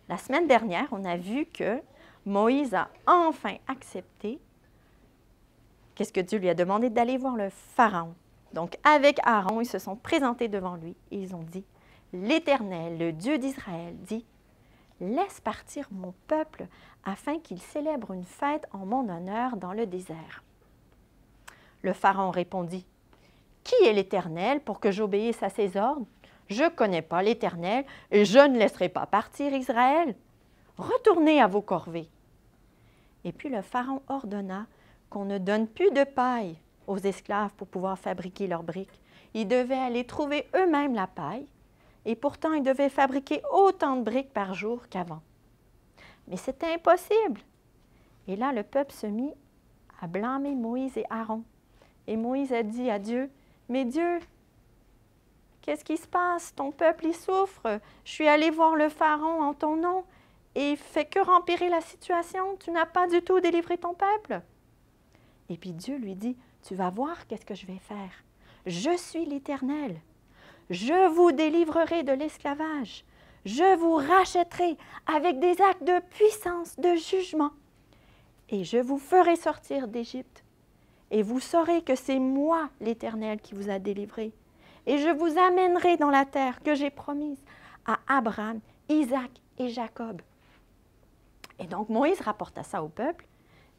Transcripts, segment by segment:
La semaine dernière, on a vu que Moïse a enfin accepté qu'est-ce que Dieu lui a demandé d'aller voir le Pharaon. Donc, avec Aaron, ils se sont présentés devant lui et ils ont dit, « L'Éternel, le Dieu d'Israël, dit, « Laisse partir mon peuple afin qu'il célèbre une fête en mon honneur dans le désert. » Le Pharaon répondit, « Qui est l'Éternel pour que j'obéisse à ses ordres? Je ne connais pas l'Éternel et je ne laisserai pas partir Israël. Retournez à vos corvées. » Et puis le Pharaon ordonna qu'on ne donne plus de paille aux esclaves pour pouvoir fabriquer leurs briques. Ils devaient aller trouver eux-mêmes la paille et pourtant ils devaient fabriquer autant de briques par jour qu'avant. Mais c'était impossible. Et là, le peuple se mit à blâmer Moïse et Aaron. Et Moïse a dit à Dieu, « Mais Dieu, qu'est-ce qui se passe? Ton peuple, il souffre. Je suis allé voir le Pharaon en ton nom et il fait que empirer la situation. Tu n'as pas du tout délivré ton peuple. » Et puis Dieu lui dit, « Tu vas voir qu'est-ce que je vais faire. Je suis l'Éternel. Je vous délivrerai de l'esclavage. Je vous rachèterai avec des actes de puissance, de jugement. Et je vous ferai sortir d'Égypte. Et vous saurez que c'est moi, l'Éternel, qui vous a délivré. Et je vous amènerai dans la terre que j'ai promise à Abraham, Isaac et Jacob. » Et donc Moïse rapporta ça au peuple,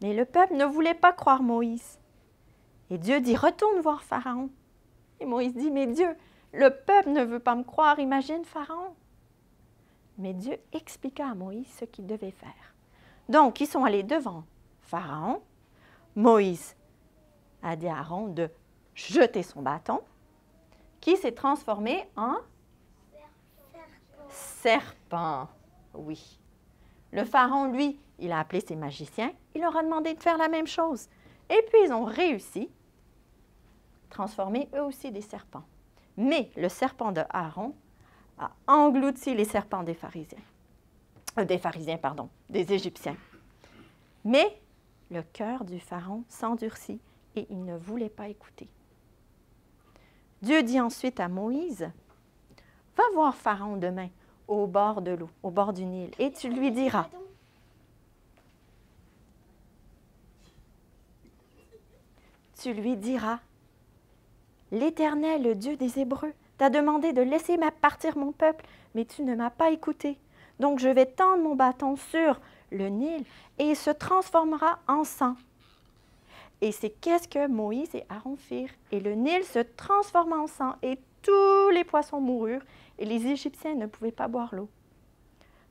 mais le peuple ne voulait pas croire Moïse. Et Dieu dit, « Retourne voir Pharaon. » Et Moïse dit, « Mais Dieu, le peuple ne veut pas me croire, imagine Pharaon. » Mais Dieu expliqua à Moïse ce qu'il devait faire. Donc, ils sont allés devant Pharaon. Moïse a dit à Aaron de jeter son bâton, qui s'est transformé en serpent. Oui. Le Pharaon, lui, il a appelé ses magiciens, il leur a demandé de faire la même chose. Et puis, ils ont réussi à transformer eux aussi des serpents. Mais le serpent de Aaron a englouti les serpents des des Égyptiens. Mais le cœur du Pharaon s'endurcit et il ne voulait pas écouter. Dieu dit ensuite à Moïse, « Va voir Pharaon demain au bord de l'eau, au bord du Nil, et tu lui diras, l'Éternel, le Dieu des Hébreux, t'a demandé de laisser partir mon peuple, mais tu ne m'as pas écouté. Donc je vais tendre mon bâton sur le Nil et il se transformera en sang. » Et c'est qu'est-ce que Moïse et Aaron firent. Et le Nil se transforma en sang et tous les poissons moururent et les Égyptiens ne pouvaient pas boire l'eau.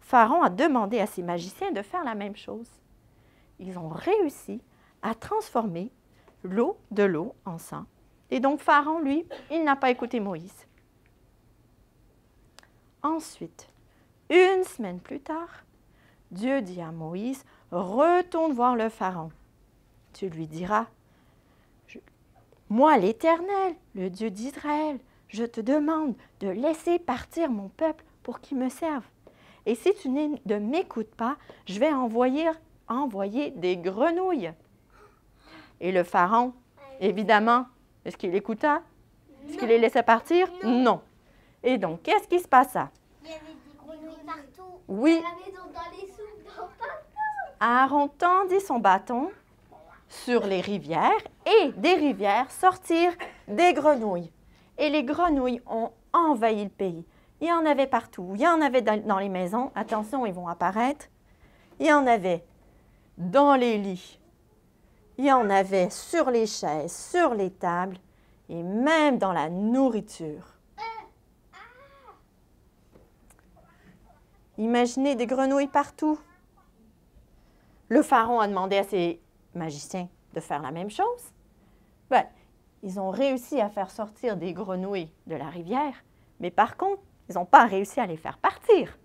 Pharaon a demandé à ses magiciens de faire la même chose. Ils ont réussi à transformer l'eau de l'eau en sang. Et donc Pharaon, lui, il n'a pas écouté Moïse. Ensuite, une semaine plus tard, Dieu dit à Moïse, « Retourne voir le Pharaon. Tu lui diras, « Moi, l'Éternel, le Dieu d'Israël, je te demande de laisser partir mon peuple pour qu'il me serve. Et si tu ne m'écoutes pas, je vais envoyer des grenouilles. » Et le Pharaon, évidemment, est-ce qu'il écouta? Est-ce qu'il les laissait partir? Non. Et donc, qu'est-ce qui se passa? Il y avait des grenouilles partout. Oui. À la maison, dans les soupes, partout. Aaron tendit son bâton sur les rivières et des rivières sortirent des grenouilles. Et les grenouilles ont envahi le pays. Il y en avait partout. Il y en avait dans les maisons. Attention, ils vont apparaître. Il y en avait dans les lits. Il y en avait sur les chaises, sur les tables et même dans la nourriture. Imaginez des grenouilles partout. Le Pharaon a demandé à ses magiciens de faire la même chose. Ben, ils ont réussi à faire sortir des grenouilles de la rivière, mais par contre, ils n'ont pas réussi à les faire partir.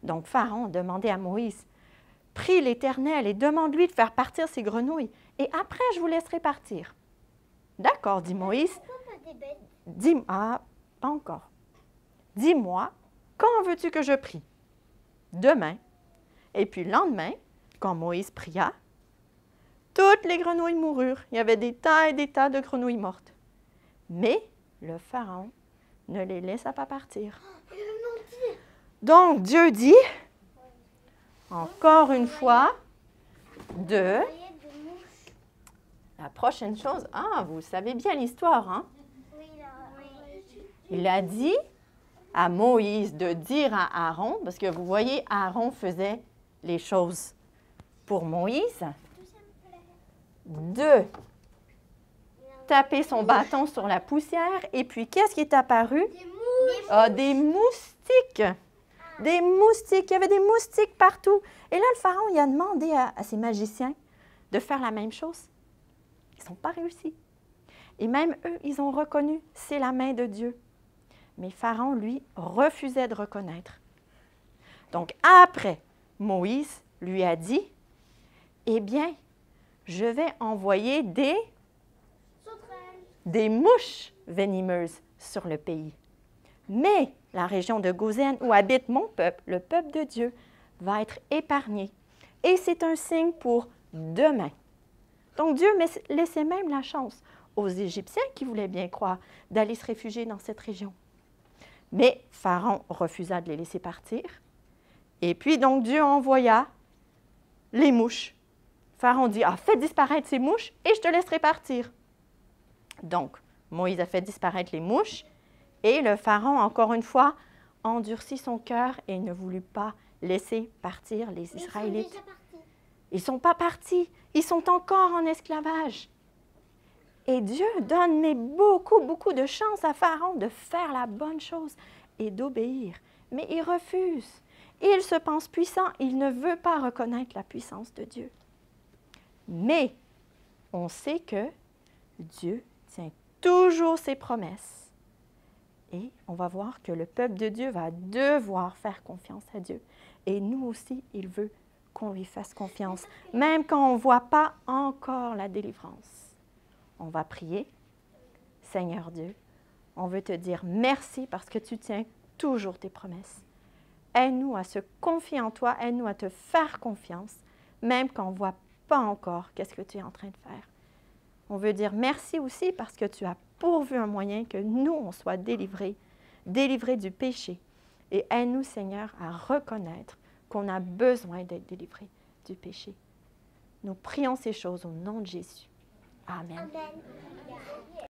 Donc Pharaon a demandé à Moïse, « Prie l'Éternel et demande-lui de faire partir ces grenouilles, et après je vous laisserai partir. » « D'accord, dit Moïse. Pas encore. « Dis-moi, quand veux-tu que je prie? » Demain. Et puis le lendemain, quand Moïse pria, toutes les grenouilles moururent. Il y avait des tas et des tas de grenouilles mortes. Mais le Pharaon ne les laissa pas partir. Donc Dieu dit, encore une fois, de... Voyez, de mouches. La prochaine chose, vous savez bien l'histoire, hein? Oui, là. Oui. Il a dit à Moïse de dire à Aaron, parce que vous voyez, Aaron faisait les choses pour Moïse, de taper son bâton sur la poussière. Et puis, qu'est-ce qui est apparu? Des mouches. Des moustiques. Des moustiques. Il y avait des moustiques partout. Et là, le pharaon, il a demandé à ses magiciens de faire la même chose. Ils n'ont pas réussi. Et même eux, ils ont reconnu, c'est la main de Dieu. Mais Pharaon, lui, refusait de reconnaître. Donc, après, Moïse lui a dit, « Eh bien, je vais envoyer des mouches venimeuses sur le pays. Mais la région de Goshen où habite mon peuple, le peuple de Dieu, va être épargnée. Et c'est un signe pour demain. » Donc Dieu laissait même la chance aux Égyptiens qui voulaient bien croire d'aller se réfugier dans cette région. Mais Pharaon refusa de les laisser partir. Et puis donc Dieu envoya les mouches. Pharaon dit, « Fais disparaître ces mouches et je te laisserai partir. » Donc, Moïse a fait disparaître les mouches et le Pharaon, encore une fois, endurcit son cœur et ne voulut pas laisser partir les Israélites. Ils ne sont pas partis. Ils sont encore en esclavage. Et Dieu donne beaucoup de chance à Pharaon de faire la bonne chose et d'obéir. Mais il refuse. Il se pense puissant. Il ne veut pas reconnaître la puissance de Dieu. Mais on sait que Dieu tient toujours ses promesses. Et on va voir que le peuple de Dieu va devoir faire confiance à Dieu. Et nous aussi, il veut qu'on lui fasse confiance, même quand on ne voit pas encore la délivrance. On va prier. Seigneur Dieu, on veut te dire merci parce que tu tiens toujours tes promesses. Aide-nous à se confier en toi, aide-nous à te faire confiance, même quand on ne voit pas encore qu'est-ce que tu es en train de faire. On veut dire merci aussi parce que tu as pourvu un moyen que nous, on soit délivrés du péché. Et aide-nous, Seigneur, à reconnaître qu'on a besoin d'être délivrés du péché. Nous prions ces choses au nom de Jésus. Amen. Amen.